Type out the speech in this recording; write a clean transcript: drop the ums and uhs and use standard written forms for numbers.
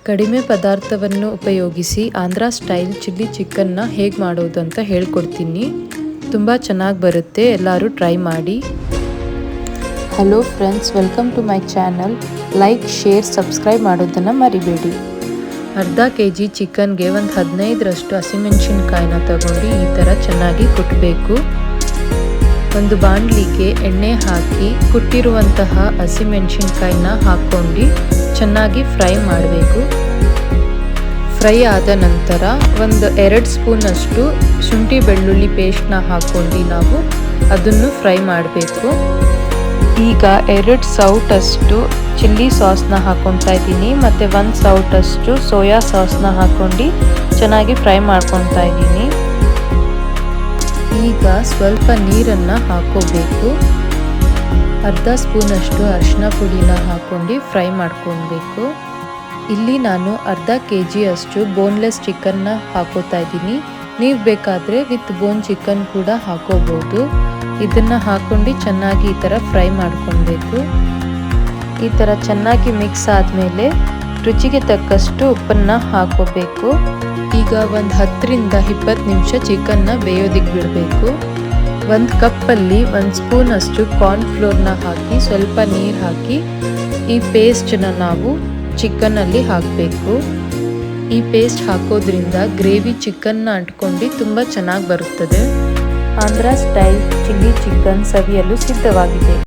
ಕಡಿಮೆ ಪದಾರ್ಥವನ್ನು ಉಪಯೋಗಿಸಿ ಆಂಧ್ರ ಸ್ಟೈಲ್ ಚಿಲ್ಲಿ ಚಿಕನ್ನ ಹೇಗೆ ಮಾಡೋದು ಅಂತ ಹೇಳ್ಕೊಡ್ತೀನಿ. ತುಂಬ ಚೆನ್ನಾಗಿ ಬರುತ್ತೆ, ಎಲ್ಲರೂ ಟ್ರೈ ಮಾಡಿ. Hello friends, welcome to my channel. Like, share, subscribe ಮಾಡೋದನ್ನು ಮರಿಬೇಡಿ. ಅರ್ಧ kg ಚಿಕನ್ಗೆ ಒಂದು 15ರಷ್ಟು ಹಸಿಮೆಣಸಿನ್ಕಾಯಿನ ತಗೊಂಡು ಈ ಥರ ಚೆನ್ನಾಗಿ ಕುಟ್ಟಬೇಕು. ಒಂದು ಬಾಣಲಿಗೆ ಎಣ್ಣೆ ಹಾಕಿ ಕುಟ್ಟಿರುವಂತಹ ಹಸಿಮೆಣಸಿನ್ಕಾಯಿನ ಹಾಕ್ಕೊಂಡು ಚೆನ್ನಾಗಿ ಫ್ರೈ ಮಾಡಬೇಕು. ಫ್ರೈ ಆದ ನಂತರ ಒಂದು 2 ಸ್ಪೂನಷ್ಟು ಶುಂಠಿ ಬೆಳ್ಳುಳ್ಳಿ ಪೇಸ್ಟ್ನ ಹಾಕ್ಕೊಂಡು ನಾವು ಅದನ್ನು ಫ್ರೈ ಮಾಡಬೇಕು. ಈಗ 2 ಸೌಟಷ್ಟು ಚಿಲ್ಲಿ ಸಾಸ್ನ ಹಾಕ್ಕೊತಾ ಇದ್ದೀನಿ ಮತ್ತು 1 ಸೌಟಷ್ಟು ಸೋಯಾ ಸಾಸ್ನ ಹಾಕ್ಕೊಂಡು ಚೆನ್ನಾಗಿ ಫ್ರೈ ಮಾಡ್ಕೊತಾ ಇದ್ದೀನಿ. ಈಗ ಸ್ವಲ್ಪ ನೀರನ್ನು ಹಾಕೋಬೇಕು. ಅರ್ಧ ಸ್ಪೂನಷ್ಟು ಅರಿಶಿನ ಪುಡಿನ ಹಾಕ್ಕೊಂಡು ಫ್ರೈ ಮಾಡ್ಕೊಳ್ಬೇಕು. ಇಲ್ಲಿ ನಾನು ಅರ್ಧ kg ಅಷ್ಟು ಬೋನ್ಲೆಸ್ ಚಿಕನ್ನ ಹಾಕೋತಾ ಇದ್ದೀನಿ. ನೀವು ಬೇಕಾದರೆ ವಿತ್ ಬೋನ್ ಚಿಕನ್ ಕೂಡ ಹಾಕೋಬೋದು. ಇದನ್ನು ಹಾಕ್ಕೊಂಡು ಚೆನ್ನಾಗಿ ಈ ಥರ ಫ್ರೈ ಮಾಡ್ಕೊಳ್ಬೇಕು. ಈ ಥರ ಚೆನ್ನಾಗಿ ಮಿಕ್ಸ್ ಆದಮೇಲೆ ರುಚಿಗೆ ತಕ್ಕಷ್ಟು ಉಪ್ಪನ್ನು ಹಾಕೋಬೇಕು. ಈಗ ಒಂದು 10ರಿಂದ 20 ನಿಮಿಷ ಚಿಕನ್ನ ಬೇಯೋದಕ್ಕೆ ಬಿಡಬೇಕು. ಒಂದು ಕಪ್ಪಲ್ಲಿ 1 ಸ್ಪೂನಷ್ಟು ಕಾರ್ನ್ಫ್ಲೋರ್ನ ಹಾಕಿ ಸ್ವಲ್ಪ ನೀರು ಹಾಕಿ ಈ ಪೇಸ್ಟನ್ನ ನಾವು ಚಿಕನ್ನಲ್ಲಿ ಹಾಕಬೇಕು. ಈ ಪೇಸ್ಟ್ ಹಾಕೋದ್ರಿಂದ ಗ್ರೇವಿ ಚಿಕನ್ನ ಅಂಟ್ಕೊಂಡು ತುಂಬ ಚೆನ್ನಾಗಿ ಬರುತ್ತದೆ. ಆಂಧ್ರ ಸ್ಟೈಲ್ ಚಿಲ್ಲಿ ಚಿಕನ್ ಸವಿಯಲು ಸಿದ್ಧವಾಗಿದೆ.